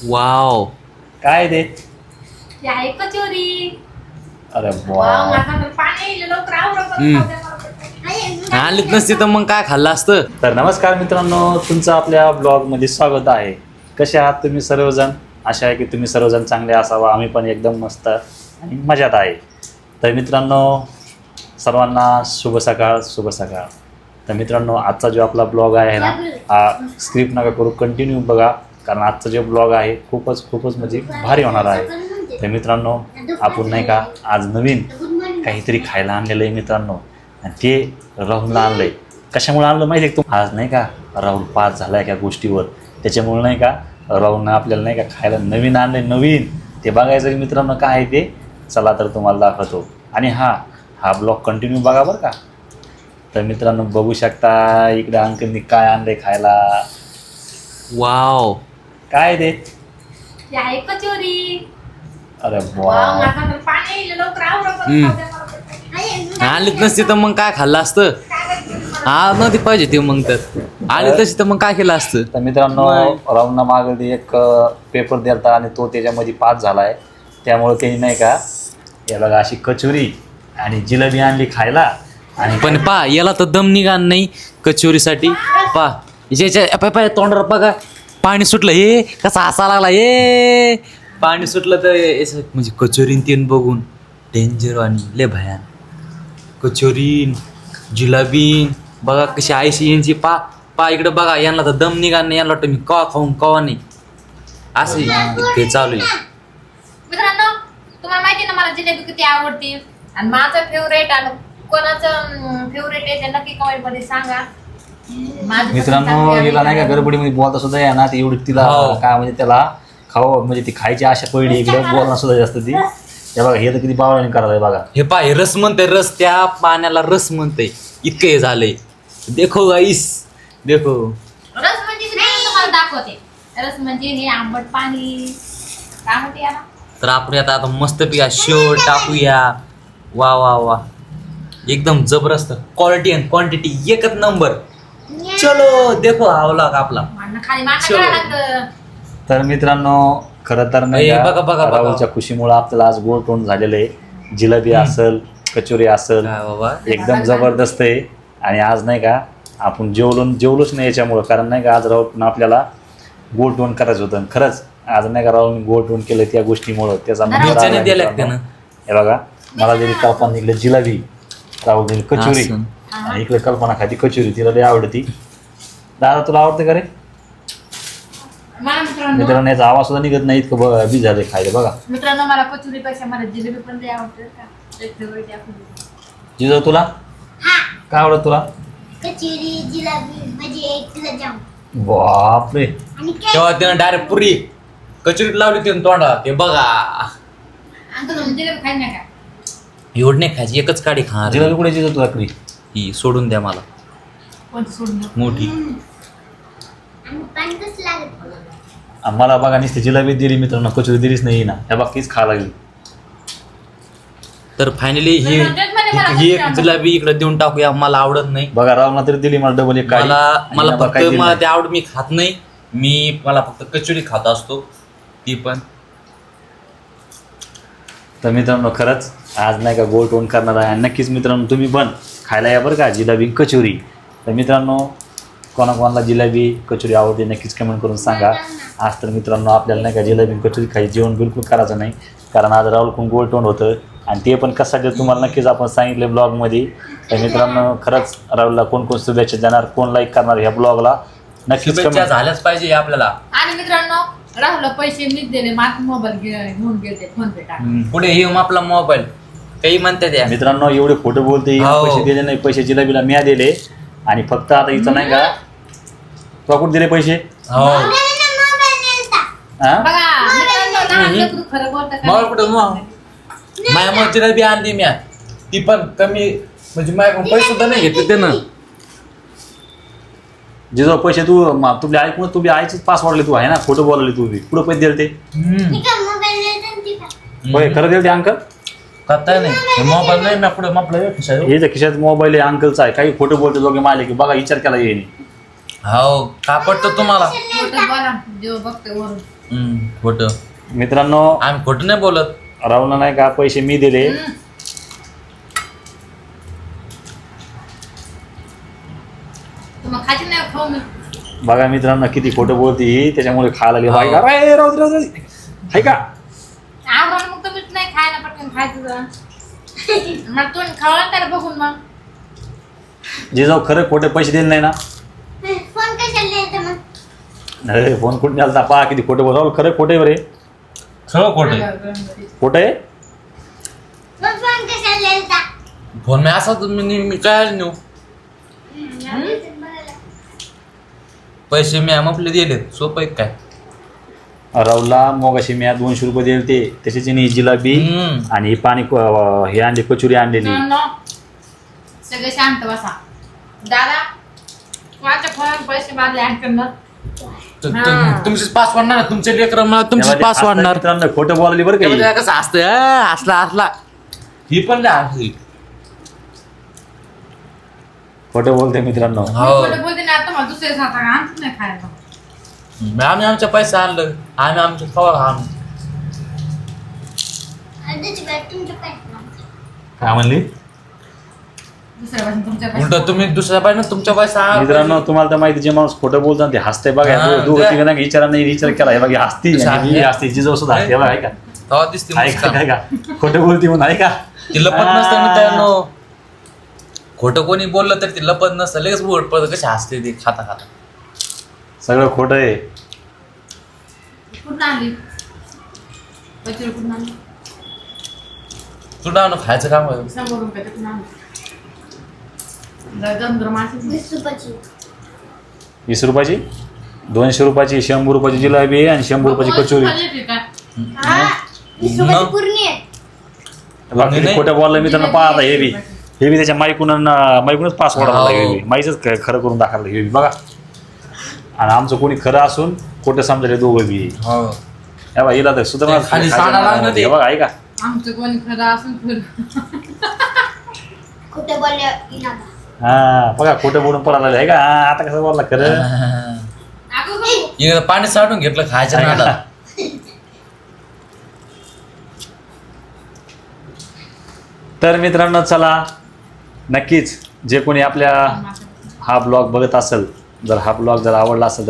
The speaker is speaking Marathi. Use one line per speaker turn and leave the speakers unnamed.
वाव.
काय ते?
ते आहे कचोरी.
अरे
वाव,
वा,
माझं पाणी लवकर
आणलीच नसती तर मग काय खाल्लं असतं.
तर नमस्कार मित्रांनो, तुमचं आपल्या ब्लॉगमध्ये स्वागत आहे. कसे आहात तुम्ही सर्वजण? आशा आहे की तुम्ही सर्वजण चांगले असावा. आम्ही पण एकदम मस्त आणि मजात आहे. तर मित्रांनो, सर्वांना शुभ सकाळ शुभ सकाळ. तर मित्रांनो, आजचा जो आपला ब्लॉग आहे ना, हा स्क्रिप्ट नका करू, कंटिन्यू बघा, कारण आजचा जो ब्लॉग आहे खूपच म्हणजे भारी होणार आहे. तर मित्रांनो, आपण नाही का आज नवीन काहीतरी खायला आणलेलं आहे मित्रांनो, आणि ते राहुलला आणलं आहे. कशामुळे आणलं माहिती आहे? आज नाही का राहुल पास झाला आहे त्या गोष्टीवर, त्याच्यामुळे नाही का राहुलनं आपल्याला नाही का खायला नवीन आणलं. नवीन ते बघायचं की मित्रांनो काय आहे ते, चला तर तुम्हाला दाखवतो. आणि हा ब्लॉग कंटिन्यू बघा बरं का. तर मित्रांनो, बघू शकता इकडे अंकलनी काय आणलंय खायला.
वाव.
काय ते?
ते आहे कचोरी.
अरे
वाव,
वा,
माझं पाणी लवकर
आणलीच नसती तर मग काय खाल्लं असतं. हा नव्हती पाहिजे ते, मग तर आली तशी तर मग काय केलं असतं.
तर मित्रांनो, राहुलनं मागे एक पेपर दिलता आणि तो त्याच्यामध्ये पास झाला आहे. त्यामुळे त्यांनी नाही का या बघा अशी कचोरी आणि जिलेबी आणली खायला. आणि
पण पा याला तर दम निघाल नाही कचोरीसाठी. पा याच्या पाय तोंडावर बघा पाणी सुटलं. हे कसा हसा लागला, हे पाणी सुटलं तर म्हणजे कचोरीन तीन बघून डेंजर आणि लय भयान. कचोरीन जिलेबी बघा कशी 80 इंची. पा पा इकडं बघा, यांना तर दम निघाल नाही. यांना वाटतं मी कवा खाऊन कवा नाही, असे ते चालू आहे.
मित्रांनो, तुम्हाला माहिती आहे ना मला जिलेबी किती आवडते, आणि माझं फेवरेट आणि कोणाचं फेवरेट आहे ते नक्की कमेंट मध्ये सांगा. माझं
मित्रांनो, हिला नाही का गडबडीमध्ये बोलता सुद्धा आहे ना, ती एवढी तिला
हो.
काय म्हणजे त्याला खाऊ म्हणजे ती खायची आशा पडली. इकडे बोलणं सुद्धा जास्त ती. हे बघा, हे तर किती बावळाने करायला बघा.
हे पा हे रस म्हणते, रस त्या पाण्याला रस म्हणते. इतकं हे झालंय. देखो गाईस, देखो.
रस म्हणजे मी तुम्हाला दाखवते. रस म्हणजे हे आंबट पाणी काय म्हणते याला.
तर आपण आता मस्त पिया शेव टाकूया. वा वा वा, एकदम जबरदस्त क्वालिटी आणि क्वांटिटी एकच नंबर. चलो देखो हा व्लॉग आपला.
मांडणं खाली मांडणं
चलो.
करावं लागतं.
तर मित्रांनो, खरं तर नाही
ए,
का,
बघा, बघा, बघा.
राहुलच्या खुशीमुळे आपल्याला आज गोड तोंड झालेलं आहे. जिलेबी असेल, कचोरी असेल,
काय बाबा.
एकदम जबरदस्त आहे. आणि आज नाही का आपण जेवलोच नाही याच्यामुळं, कारण नाही का आज राहुल आपल्याला गोड तोंड करायचं होतं. खरंच आज नाही का राहुल गोड तोंड केलं त्या गोष्टीमुळं. त्याचा नंबर
मिरच्याने
आला
द्यायला
मित्रांनो.
लागते
हे बघा, मला दिली कल्पना निघली जिलेबी, राहुल दिली कचोरी,
असं.
आणि इकडे कल्पना खाती कचोरी. तिला लई आवडती. दादा तुला आवडते का रे?
मला
मित्रांनो, याचा आवाज सुद्धा निघत नाही, इतकं बी झाले खायला बघा.
मित्रांनो, मला कचोरीपेक्षा मला जिलेबी पण लई आवडते बरं का. एक फेवरेट आहे आपली.
जिजो तुला काय आवडत तुला?
कचोरी जिलेबी म्हणजे गुलाबजाम
बापरे,
आणि केक.
तेव्हा त्यानं डायरेक्ट पुरी कचोरीत लावली होती तोंडा. ते बघा
अंकल जिलेबी खायला नाही का?
एवढं नाही खायची, एकच काडी खाणार.
जिलेबी कुठे जिजो तुला कधी?
ही सोडून द्या मला
कोणतं सोडून देऊ?
मोठी.
आणि पाणी कसं लागत.
मला बघा नुसती जिलेबी दिली मित्रांनो, कचोरी दिलीच नाही ना. ह्या बाकीच खा लागली.
तर फायनली ही ही एक जिलेबी इकडे देऊन टाकूया. मला आवडत नाही.
बघा, रावना तरी दिली मला डबल एक काढी.
मला
आणि
फक्त
काही दिलं
मला
नाही.
ते आवड मी खात नाही. मला फक्त कचोरी खात असतो, ती पण.
तर मित्रांनो, खरंच आज नाही का गोड तोंड करणार आहे. आणि नक्कीच मित्रांनो, तुम्ही पण खायला या बरं का जिलेबी कचोरी. तर मित्रांनो, कोणाकोणाला जिलेबी कचोरी आवडते नक्कीच कमेंट करून सांगा. आज तर मित्रांनो आपल्याला नाही का जिलेबी कचोरी खायची, जेवण बिलकुल करायचं नाही, कारण आज राहुल खूप गोड तोंड होतं. आणि ते पण कशासाठी तुम्हाला नक्कीच आपण सांगितलं ब्लॉगमध्ये. तर मित्रांनो, खरंच राहुलला कोण शुभेच्छा देणार, कोण लाईक करणार ह्या ब्लॉगला नक्कीच
शुभेच्छा
comment.
झाल्याच पाहिजे आपल्याला.
आणि मित्रांनो, राहुलला पैसे मीच दिले. माझा मोबाईल घेऊन गेले फोन पे टाक.
पुढे येऊन आपला मोबाईल काही म्हणते त्या.
मित्रांनो, एवढे खोटं बोलते,
हो.
पैसे दिले नाही. पैसे जिलेबीला म्या दिले, आणि फक्त आता इथं नाही का तुला कुठे दिले पैसे?
हो
हा?
बघा मित्रांनो, लहान लेकरू खरं बोलतं का?
मोबाईल कुठं मग माझ्या मग जिलेबी आणली म्या, ती पण कमी म्हणजे माझ्याकडून पैसे सुद्धा नाही घेतले त्यानं.
जिजो पैसे तुझ्या ऐकून तुझ्या आईचीच पास वाढले तू आहे ना, खोटं बोलले तू बी. कुठं पैसे दिले ते? होय, खरं दिले ते अंकल?
करताय नाही मोबाईल नाही ना पुढे आपलं खिशात.
याच्या खिशात मोबाईल आहे अंकलचा आहे. काही खोटं बोलते दोघे मारले की बघा, विचार केला येईन.
हो का पडतं तुम्हाला?
खोटं बोला, जेव्हा बघतोय वरून.
खोटं
मित्रांनो
आम्ही खोटं नाही बोलत.
राहुलला नाही का पैसे मी दिले.
तुम्हाला खायची नाही खाऊ मी.
बघा मित्रांनो किती खोटं बोलते ही, त्याच्यामुळे खायला लागली. बाई का रे, राहू दे, राहू दे. हाय का
आवरण मग तुम्हीच नाही खायला पटकन खायचं जरा. मग तुम्ही खावा त्याला बघून मग.
जे जाऊ खरं खोटे पैसे दिले नाही ना.
फोन कशाला द्यायचा मग?
अरे फोन कुठे आलता पहा किती खोटं बोल. राहुल खरं खोटं आहे बरे.
सगळं खोटं आहे.
खोटं आहे.
मग फोन कशाला द्यायचा?
फोन मी असा मी काय नेऊ पैसे मी आपले दिले सोपं आहे काय.
राहुलला मगाशी मी 200 रुपये दिले ते त्याच्याची जिलाबी आणि पाणी हे आणली कचोरी आणलेली.
सगळे शांत बसा. दादा माझ्या फोन पैसे मारले आणकडनं.
तुमचीच पास वाढणार तुमचे लेकर मला तुमचीच पास वाढणार.
मित्रांनो खोटं बोलायली बरं का ही.
कसं असतं असला असला ही पण नाही हसली.
खोटं बोलते मित्रांनो.
हो
खोटं बोलते ना आता मला दुसरे खाता का आणत नाही खायला.
आम्ही आमच्या पैसे आणलं आम्ही आमच्या खवा आणू.
अर्ध्याची बॅग तुमच्या पाहिजे.
काय म्हणली
दुसऱ्या पासून तुमच्या
उलट तुम्ही दुसऱ्या पाहिजे तुमच्या पैसे आणा.
मित्रांनो तुम्हाला तर माहिती जे माणूस खोटं बोलतात ते हसते बघा.
हा,
दोघं तिघं नाही विचारा नाही विचार केला हे बघा हसती
हसते.
ही हसती जिजो सुद्धा हसते बघा. आहे का
तेव्हा दिसते
आहे का
मुस्कान.
आहे का खोटं बोलती म्हणून आहे का.
ती लपत नसतं मित्रांनो. खोटं कोणी बोललं तर ती लपत नसतं लगेच बोट पडत कशी हसते ती खाता खाता.
सगळं खोटं आहे.
कुठं आणली पैसे कुठून आणली?
तुला आणू खायचं काम आहे.
100 रुपये कुठून आणली? जर मासे
20 रुपयाची.
20 रुपयाची 200 रुपयाची 100 रुपयाची जिलाबी आहे आणि 100 रुपयाची कचोरी.
हा 20 रुपयाची पूर्ण आहे.
बघा किती
नाही.
खोटं बोललं मित्रांनो. पहा आता हे बी त्याच्या माईकूनच पास वाढायला
हो.
लागली. माईच खरं करून दाखवलं हे बी बघा. आणि आमचं कोणी खरं असून खोटं समजायला दोघं बी.
हो
हे बघा हिला तर सुद्धा
ते खाली सांडायला लागलं ते.
हे बघा आहे का
आमचं कोणी खरं असून
खोटं बोलल्या इनादा.
हा बघा खोटं बोलून पळायला लागले आहे का. हा, आता कसं बोलला खरं.
हिने पाणी साठून घेतलं खायचं ना आता.
तर मित्रांनो चला नक्कीच जे कोणी आपल्या हा ब्लॉग बघत असेल जर हा ब्लॉग जर आवडला असेल